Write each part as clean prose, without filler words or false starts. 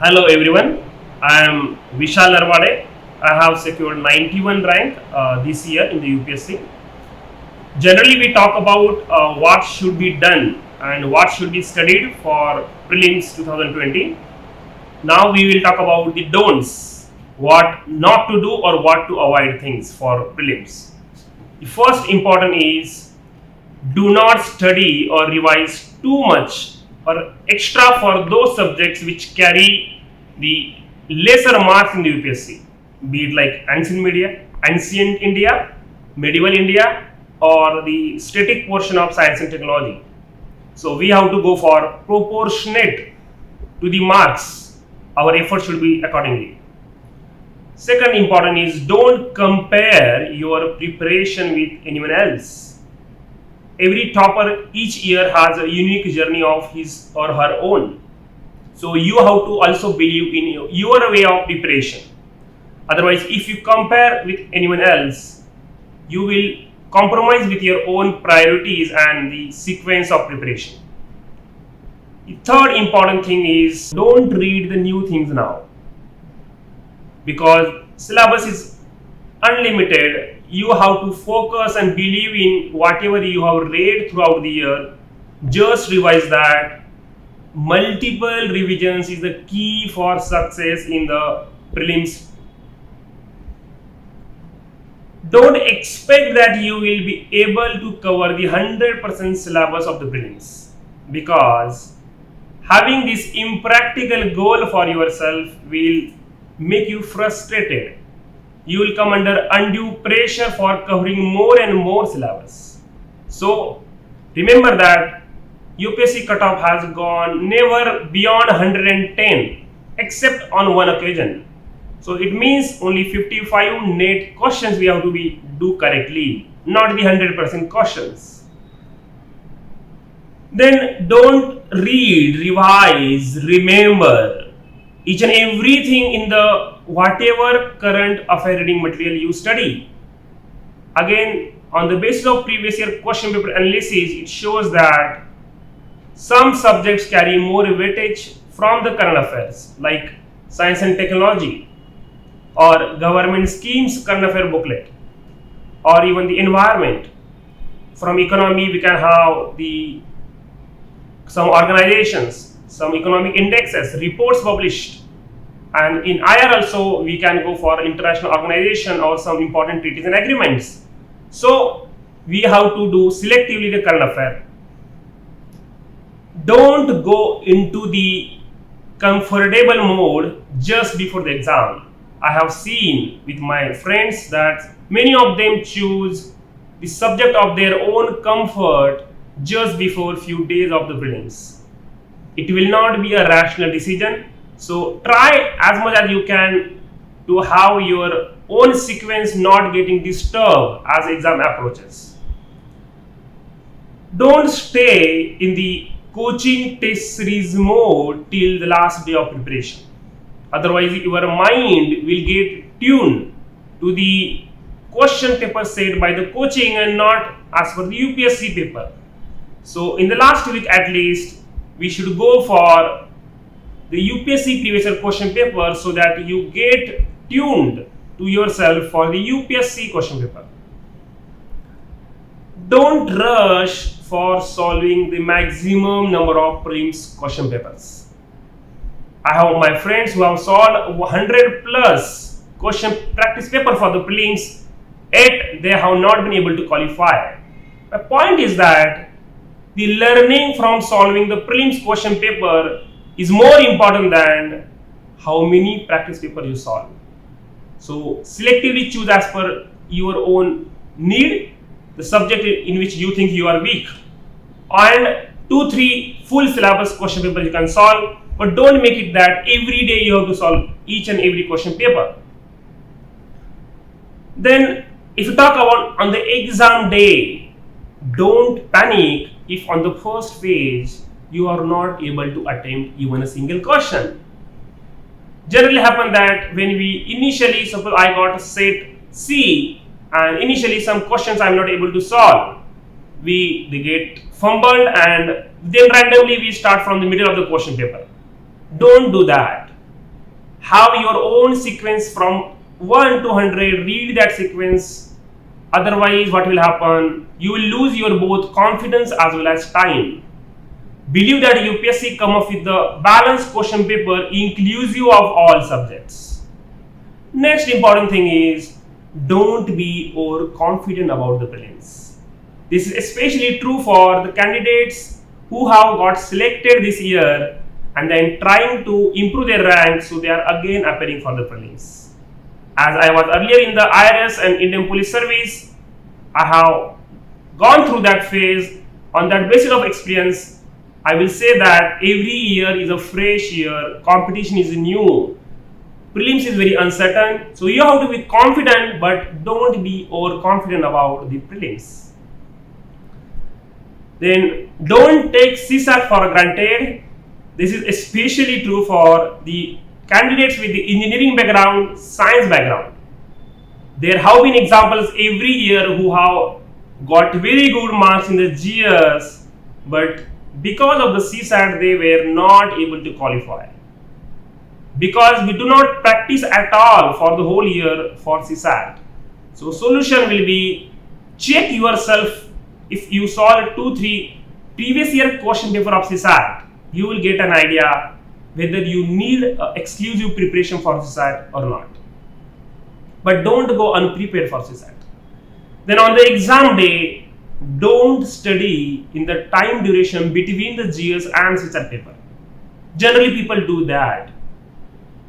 Hello everyone, I am Vishal Narwade. I have secured 91 rank this year in the UPSC. Generally, we talk about what should be done and what should be studied for prelims 2020. Now we will talk about the don'ts, what not to do or what to avoid things for prelims. The first important is do not study or revise too much or extra for those subjects which carry the lesser marks in the UPSC, be it like ancient India, medieval India, or the static portion of science and technology. So we have to go for proportionate to the marks. Our effort should be accordingly. Second important is don't compare your preparation with anyone else. Every topper each year has a unique journey of his or her own. So you have to also believe in your way of preparation. Otherwise, if you compare with anyone else, you will compromise with your own priorities and the sequence of preparation. The third important thing is don't read the new things now, because syllabus is unlimited. You have to focus and believe in whatever you have read throughout the year. Just revise that. Multiple revisions is the key for success in the prelims. Don't expect that you will be able to cover the 100% syllabus of the prelims, because having this impractical goal for yourself will make you frustrated. You will come under undue pressure for covering more and more syllabus. So remember that UPSC cutoff has gone never beyond 110 except on one occasion. So it means only 55 net questions we have to do correctly, not the 100% questions. Then don't read, revise, remember each and everything in the whatever current affair reading material you study. Again, on the basis of previous year question paper analysis, it shows that some subjects carry more weightage from the current affairs, like science and technology, or government schemes current affair booklet, or even the environment. From economy, we can have some organizations, some economic indexes, reports published, and in IR also we can go for international organization or some important treaties and agreements. So we have to do selectively the current affair. Don't go into the comfortable mode just before the exam. I have seen with my friends that many of them choose the subject of their own comfort just before few days of the prelims. It will not be a rational decision. So try as much as you can to have your own sequence not getting disturbed as exam approaches. Don't stay in the coaching test series mode till the last day of preparation. Otherwise, your mind will get tuned to the question paper set by the coaching and not as per the UPSC paper. So in the last week at least, we should go for the UPSC previous year question paper so that you get tuned to yourself for the UPSC question paper. Don't rush for solving the maximum number of prelims question papers. I have my friends who have solved 100 plus question practice paper for the prelims, yet they have not been able to qualify. My point is that the learning from solving the prelims question paper is more important than how many practice papers you solve. So selectively choose as per your own need the subject in which you think you are weak, and 2-3 full syllabus question papers you can solve, but don't make it that every day you have to solve each and every question paper. Then if you talk about on the exam day, don't panic if on the first page you are not able to attempt even a single question. Generally happen that when we initially, suppose I got a set C and initially some questions I am not able to solve, they get fumbled and then randomly we start from the middle of the question paper. Don't do that. have your own sequence from 1 to 100, read that sequence. Otherwise, what will happen? You will lose your both confidence as well as time. Believe that UPSC come up with the balanced question paper inclusive of all subjects. Next important thing is, don't be overconfident about the prelims. This is especially true for the candidates who have got selected this year and then trying to improve their rank, so they are again appearing for the prelims. As I was earlier in the IRS and Indian Police Service, I have gone through that phase. On that basis of experience, I will say that every year is a fresh year, competition is new, prelims is very uncertain, so you have to be confident, but don't be overconfident about the prelims. Then don't take CSAT for granted. This is especially true for the candidates with the engineering background, science background. There have been examples every year who have got very good marks in the GS, but because of the CSAT they were not able to qualify. Because we do not practice at all for the whole year for CSAT. So solution will be, check yourself. If you solve 2-3 previous year question paper of CSAT, you will get an idea whether you need exclusive preparation for CSAT or not. But don't go unprepared for CSAT. Then on the exam day, don't study in the time duration between the GS and CSAT paper. Generally people do that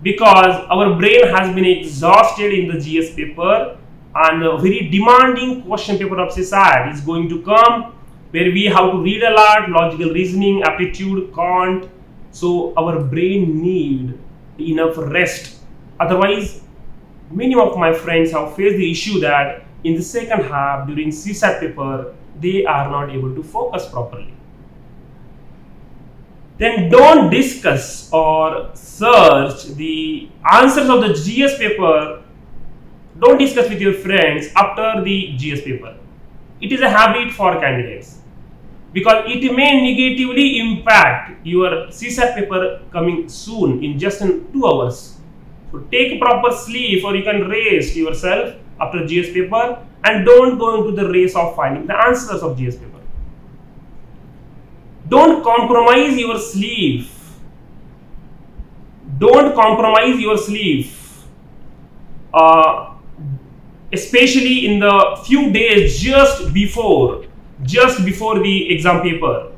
because our brain has been exhausted in the GS paper, and a very demanding question paper of CSAT is going to come where we have to read a lot, logical reasoning, aptitude, Kant. So our brain need enough rest. Otherwise, many of my friends have faced the issue that in the second half during CSAT paper, they are not able to focus properly. Then don't discuss or search the answers of the GS paper. Don't discuss with your friends after the GS paper. It is a habit for candidates because it may negatively impact your CSAT paper coming soon in just 2 hours. So take proper sleep, or you can rest yourself after GS paper, and don't go into the race of finding the answers of GS paper. Don't compromise your sleep. Don't compromise your sleep. Especially in the few days just before the exam paper,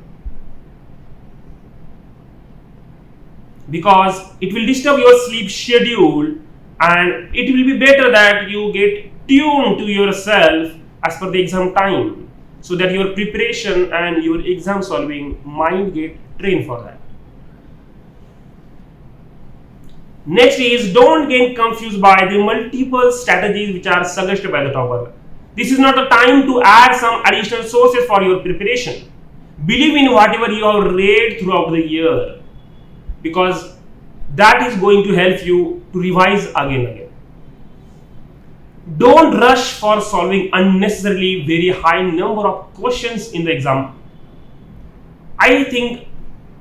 because it will disturb your sleep schedule, and it will be better that you get tuned to yourself as per the exam time, so that your preparation and your exam solving mind get trained for that. Next is, don't get confused by the multiple strategies which are suggested by the topper. This is not a time to add some additional sources for your preparation. Believe in whatever you have read throughout the year, because that is going to help you to revise again and again. Don't rush for solving unnecessarily very high number of questions in the exam. I think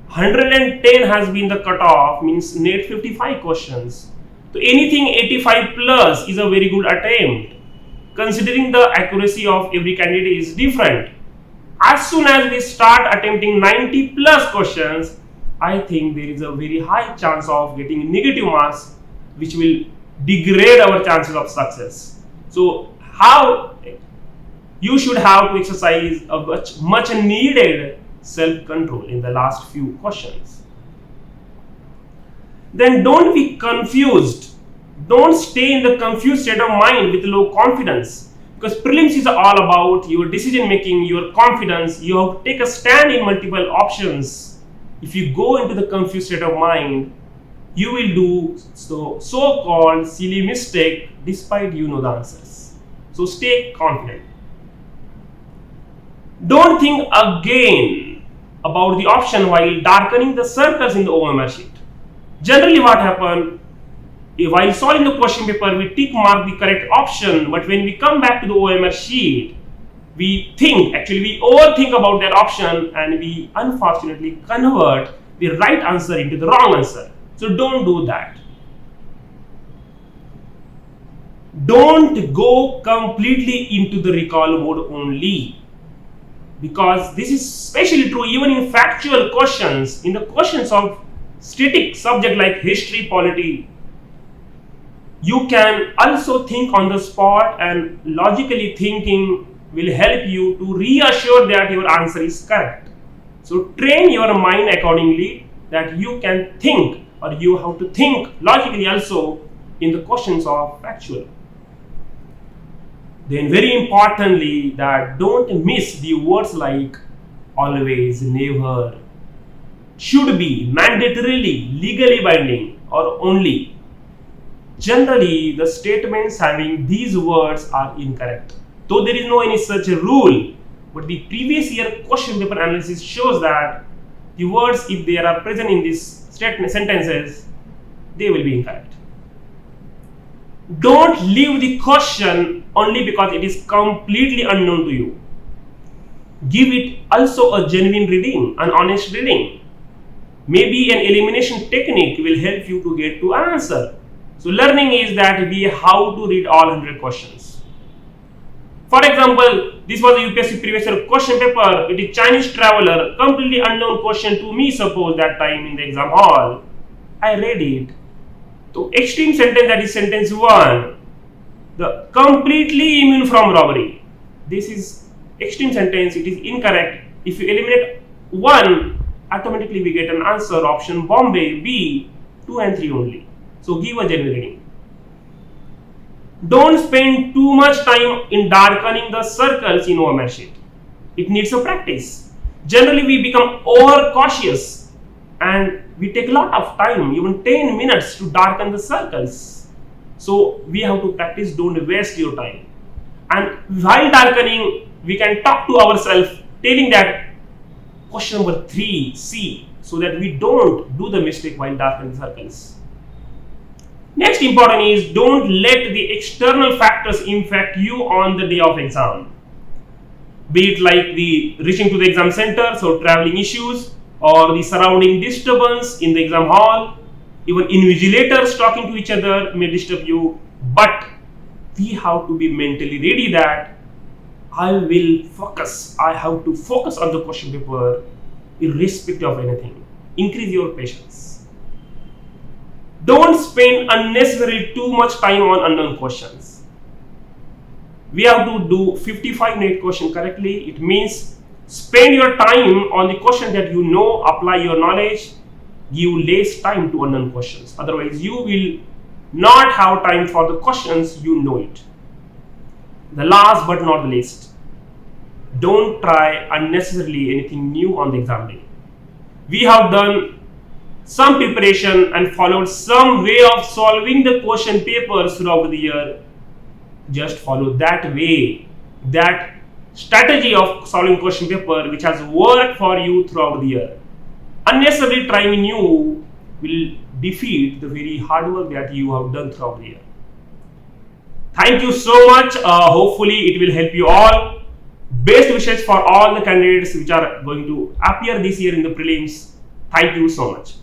110 has been the cutoff, means net 55 questions. So anything 85 plus is a very good attempt, considering the accuracy of every candidate is different. As soon as we start attempting 90 plus questions, I think there is a very high chance of getting negative marks, which will degrade our chances of success. So how you should have to exercise a much needed self-control in the last few questions. Then don't be confused. Don't stay in the confused state of mind with low confidence, because prelims is all about your decision making, your confidence. You have to take a stand in multiple options. If you go into the confused state of mind, you will do so-called silly mistake despite you know the answers. So stay confident. Don't think again about the option while darkening the circles in the OMR sheet. Generally what happens, while solving the question paper, we tick mark the correct option, but when we come back to the OMR sheet, we overthink about that option, and we unfortunately convert the right answer into the wrong answer. So don't do that. Don't go completely into the recall mode only, because this is especially true even in factual questions. In the questions of static subject like history, polity, you can also think on the spot, and logically thinking will help you to reassure that your answer is correct. So train your mind accordingly, that you can think, or you have to think logically also in the questions of factual. Then very importantly, that don't miss the words like always, never, should be, mandatorily, legally binding, or only. Generally, the statements having these words are incorrect. Though there is no any such a rule, but the previous year question paper analysis shows that the words, if they are present in these sentences, they will be incorrect. Don't leave the question only because it is completely unknown to you. Give it also a genuine reading, an honest reading. Maybe an elimination technique will help you to get to an answer. So learning is that we have to read all 100 questions. For example, this was a UPSC previous year question paper. It is Chinese traveler, completely unknown question to me, suppose that time in the exam hall. I read it. So extreme sentence, that is sentence 1. The completely immune from robbery. This is extreme sentence, it is incorrect. If you eliminate 1, automatically we get an answer option Bombay, B, 2 and 3 only. So give a genuine reading. Don't spend too much time in darkening the circles in OMR sheet. It needs a practice. Generally we become over cautious and we take a lot of time, even 10 minutes to darken the circles. So we have to practice, don't waste your time. And while darkening, we can talk to ourselves telling that question number 3, C, so that we don't do the mistake while darkening circles. Next important is, don't let the external factors impact you on the day of exam. Be it like the reaching to the exam center, so traveling issues, or the surrounding disturbance in the exam hall. Even invigilators talking to each other may disturb you, but we have to be mentally ready that I will focus. I have to focus on the question paper irrespective of anything. Increase your patience. Don't spend unnecessarily too much time on unknown questions. We have to do 55-minute question correctly. It means spend your time on the question that you know, apply your knowledge, give less time to unknown questions. Otherwise, you will not have time for the questions you know it. The last but not the least, don't try unnecessarily anything new on the exam day. We have done some preparation and followed some way of solving the question papers throughout the year. Just follow that way, that strategy of solving question paper which has worked for you throughout the year. Unnecessarily trying new will defeat the very hard work that you have done throughout the year. Thank you so much. Hopefully it will help you all. Best wishes for all the candidates which are going to appear this year in the prelims. Thank you so much.